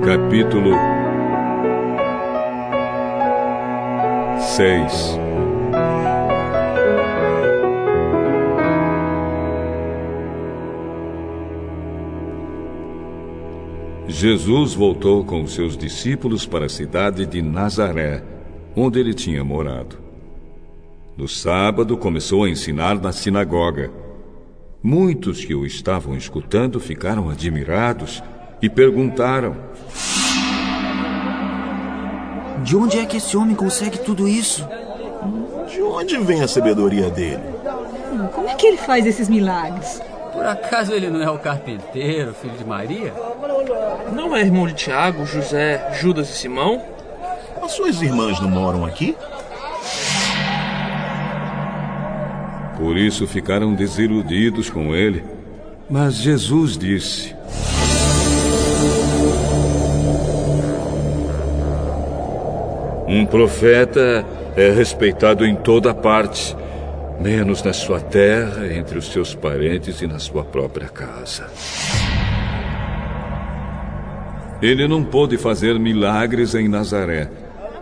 Capítulo 6. Jesus voltou com seus discípulos para a cidade de Nazaré, onde ele tinha morado. No sábado, começou a ensinar na sinagoga. Muitos que o estavam escutando ficaram admirados e perguntaram: de onde é que esse homem consegue tudo isso? De onde vem a sabedoria dele? Como é que ele faz esses milagres? Por acaso ele não é o carpinteiro, filho de Maria? Não é irmão de Tiago, José, Judas e Simão? As suas irmãs não moram aqui? Por isso ficaram desiludidos com ele. Mas Jesus disse: um profeta é respeitado em toda parte, menos na sua terra, entre os seus parentes e na sua própria casa. Ele não pôde fazer milagres em Nazaré,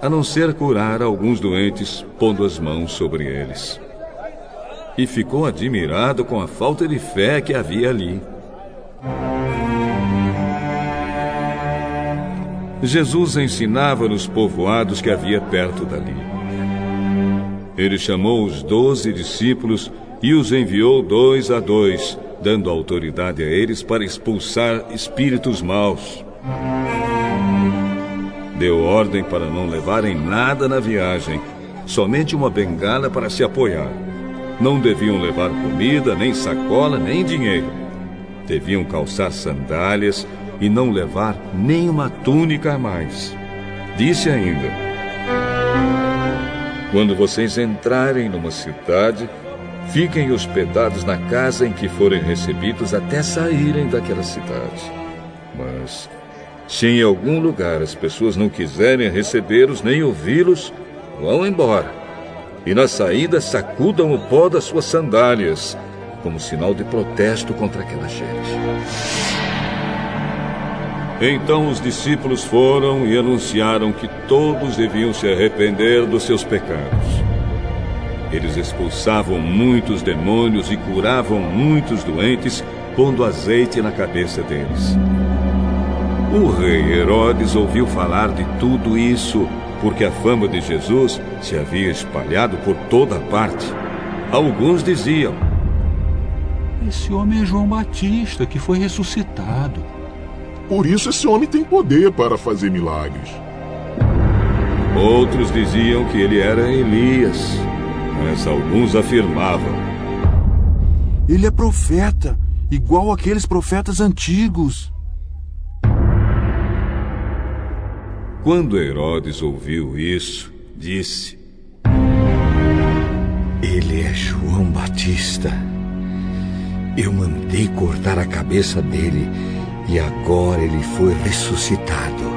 a não ser curar alguns doentes, pondo as mãos sobre eles. E ficou admirado com a falta de fé que havia ali. Jesus ensinava nos povoados que havia perto dali. Ele chamou os 12 discípulos e os enviou 2 a 2, dando autoridade a eles para expulsar espíritos maus. Deu ordem para não levarem nada na viagem, somente uma bengala para se apoiar. Não deviam levar comida, nem sacola, nem dinheiro. Deviam calçar sandálias e não levar nem uma túnica a mais. Disse ainda: quando vocês entrarem numa cidade, fiquem hospedados na casa em que forem recebidos até saírem daquela cidade. Mas se em algum lugar as pessoas não quiserem recebê-los nem ouvi-los, vão embora. E na saída sacudam o pó das suas sandálias, como sinal de protesto contra aquela gente. Então os discípulos foram e anunciaram que todos deviam se arrepender dos seus pecados. Eles expulsavam muitos demônios e curavam muitos doentes, pondo azeite na cabeça deles. O rei Herodes ouviu falar de tudo isso, porque a fama de Jesus se havia espalhado por toda parte. Alguns diziam: esse homem é João Batista, que foi ressuscitado. Por isso esse homem tem poder para fazer milagres. Outros diziam que ele era Elias, mas alguns afirmavam: ele é profeta, igual aqueles profetas antigos. Quando Herodes ouviu isso, disse: ele é João Batista. Eu mandei cortar a cabeça dele e agora ele foi ressuscitado.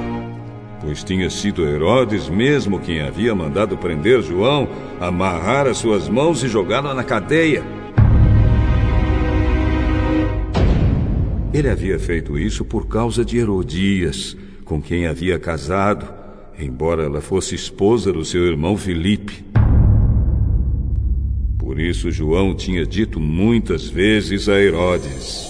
Pois tinha sido Herodes mesmo quem havia mandado prender João, amarrar as suas mãos e jogá-lo na cadeia. Ele havia feito isso por causa de Herodias, com quem havia casado, embora ela fosse esposa do seu irmão Filipe. Por isso João tinha dito muitas vezes a Herodes: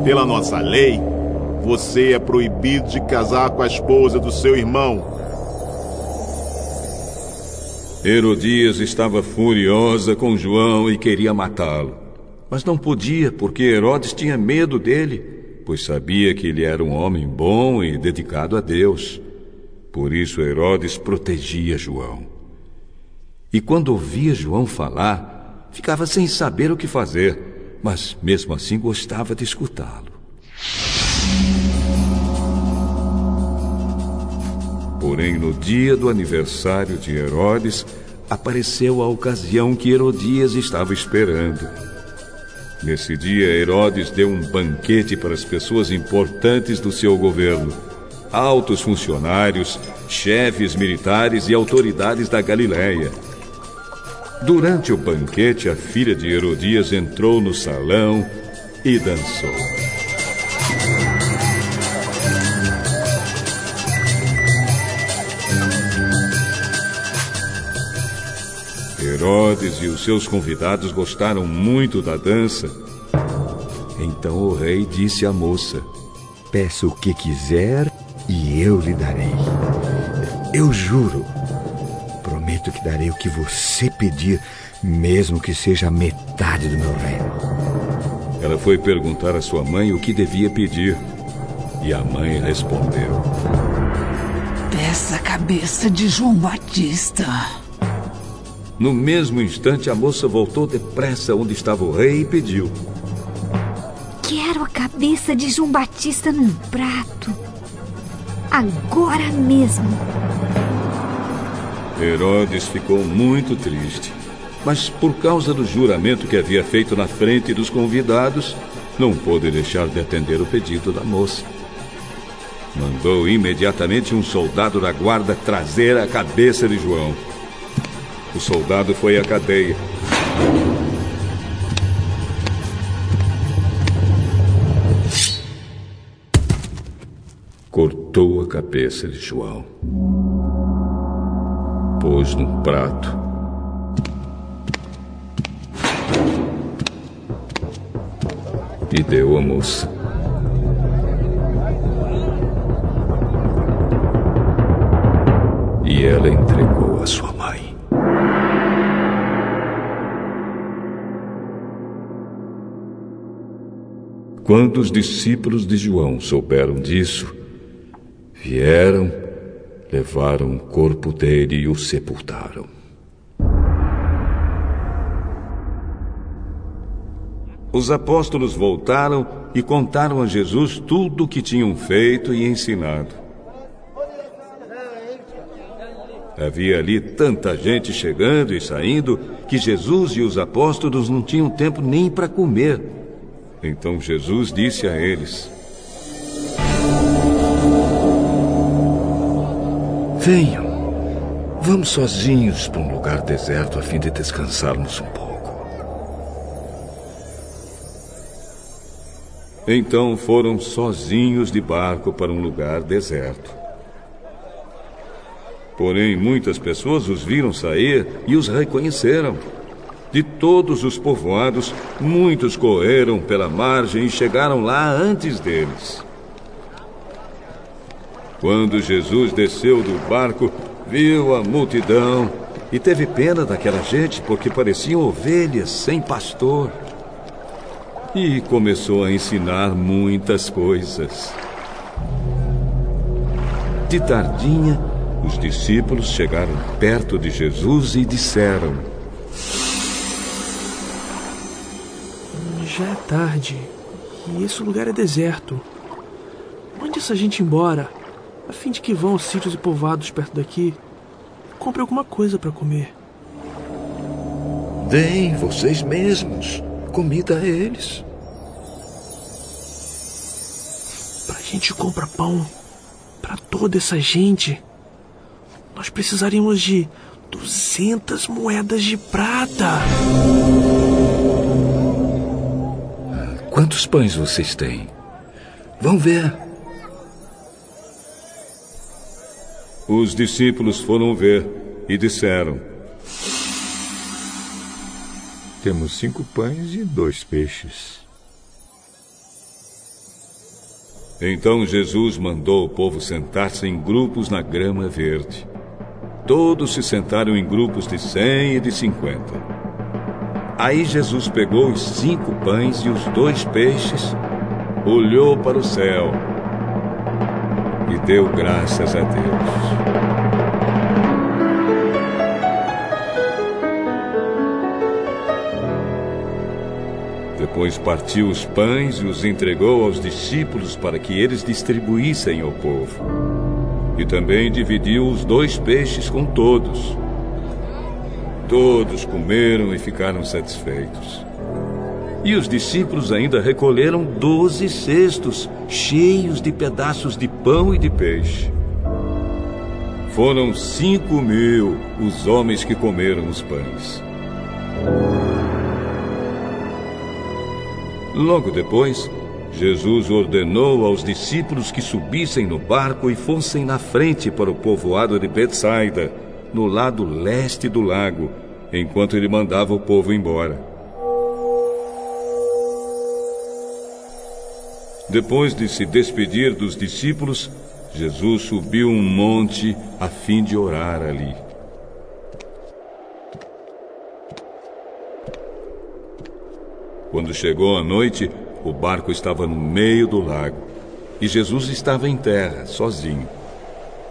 pela nossa lei, você é proibido de casar com a esposa do seu irmão. Herodias estava furiosa com João e queria matá-lo. Mas não podia, porque Herodes tinha medo dele, pois sabia que ele era um homem bom e dedicado a Deus. Por isso Herodes protegia João. E quando ouvia João falar, ficava sem saber o que fazer, mas mesmo assim gostava de escutá-lo. Porém, no dia do aniversário de Herodes, apareceu a ocasião que Herodias estava esperando. Nesse dia, Herodes deu um banquete para as pessoas importantes do seu governo, altos funcionários, chefes militares e autoridades da Galileia. Durante o banquete, a filha de Herodias entrou no salão e dançou. Herodes e os seus convidados gostaram muito da dança. Então o rei disse à moça: Peça o que quiser e eu lhe darei. Eu juro, prometo que darei o que você pedir, mesmo que seja a metade do meu reino. Ela foi perguntar à sua mãe o que devia pedir. E a mãe respondeu: Peça a cabeça de João Batista. No mesmo instante, a moça voltou depressa onde estava o rei e pediu: Quero a cabeça de João Batista num prato. Agora mesmo. Herodes ficou muito triste, mas por causa do juramento que havia feito na frente dos convidados, não pôde deixar de atender o pedido da moça. Mandou imediatamente um soldado da guarda trazer a cabeça de João. O soldado foi à cadeia. Cortou a cabeça de João. Pôs num prato. E deu à moça. E ela entregou a sua mãe. Quando os discípulos de João souberam disso, vieram, levaram o corpo dele e o sepultaram. Os apóstolos voltaram e contaram a Jesus tudo o que tinham feito e ensinado. Havia ali tanta gente chegando e saindo que Jesus e os apóstolos não tinham tempo nem para comer. Então Jesus disse a eles: Venham, vamos sozinhos para um lugar deserto a fim de descansarmos um pouco. Então foram sozinhos de barco para um lugar deserto. Porém, muitas pessoas os viram sair e os reconheceram. De todos os povoados, muitos correram pela margem e chegaram lá antes deles. Quando Jesus desceu do barco, viu a multidão e teve pena daquela gente, porque pareciam ovelhas sem pastor. E começou a ensinar muitas coisas. De tardinha, os discípulos chegaram perto de Jesus e disseram: Já é tarde e esse lugar é deserto. Mande essa gente embora, a fim de que vão aos sítios e povoados perto daqui e compre alguma coisa para comer. Deem vocês mesmos comida a eles. Pra gente comprar pão para toda essa gente, nós precisaríamos de 200 moedas de prata. Quantos pães vocês têm? Vão ver. Os discípulos foram ver e disseram: Temos 5 pães e 2 peixes. Então Jesus mandou o povo sentar-se em grupos na grama verde. Todos se sentaram em grupos de 100 e de 50. Aí Jesus pegou os 5 pães e os 2 peixes, olhou para o céu e deu graças a Deus. Depois partiu os pães e os entregou aos discípulos para que eles distribuíssem ao povo. E também dividiu os 2 peixes com todos. Todos comeram e ficaram satisfeitos. E os discípulos ainda recolheram 12 cestos cheios de pedaços de pão e de peixe. Foram 5.000 os homens que comeram os pães. Logo depois, Jesus ordenou aos discípulos que subissem no barco e fossem na frente para o povoado de Betsaida, no lado leste do lago, enquanto ele mandava o povo embora. Depois de se despedir dos discípulos, Jesus subiu um monte a fim de orar ali. Quando chegou a noite, o barco estava no meio do lago e Jesus estava em terra, sozinho.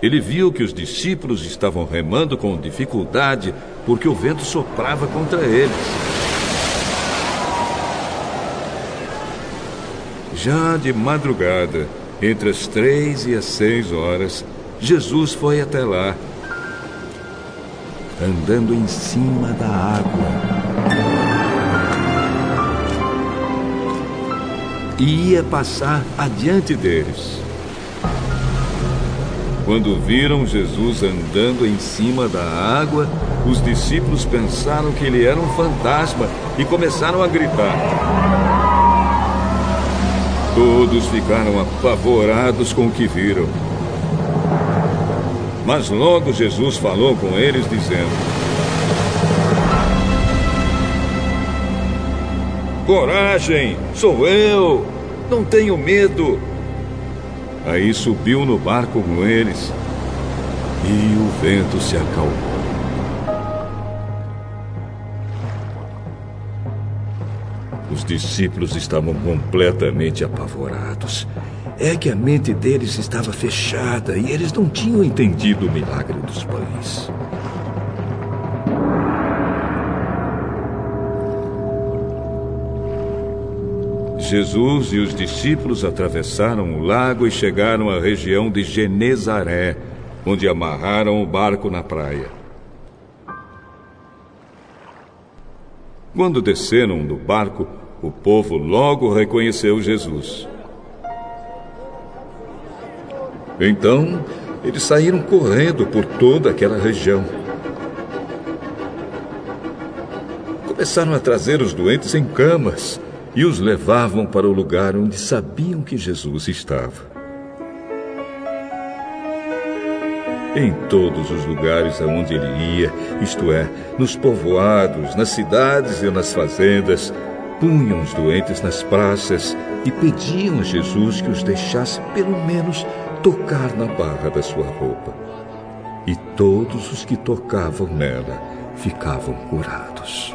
Ele viu que os discípulos estavam remando com dificuldade porque o vento soprava contra eles. Já de madrugada, entre as 3 e as 6 horas, Jesus foi até lá, andando em cima da água. E ia passar adiante deles. Quando viram Jesus andando em cima da água, os discípulos pensaram que ele era um fantasma e começaram a gritar. Todos ficaram apavorados com o que viram. Mas logo Jesus falou com eles, dizendo: Coragem, sou eu, não tenho medo. Aí subiu no barco com eles e o vento se acalmou. Os discípulos estavam completamente apavorados. É que a mente deles estava fechada e eles não tinham entendido o milagre dos pães. Jesus e os discípulos atravessaram o lago e chegaram à região de Genezaré, onde amarraram o barco na praia. Quando desceram do barco, o povo logo reconheceu Jesus. Então, eles saíram correndo por toda aquela região. Começaram a trazer os doentes em camas e os levavam para o lugar onde sabiam que Jesus estava. Em todos os lugares aonde ele ia, isto é, nos povoados, nas cidades e nas fazendas, punham os doentes nas praças e pediam a Jesus que os deixasse pelo menos tocar na barra da sua roupa. E todos os que tocavam nela ficavam curados.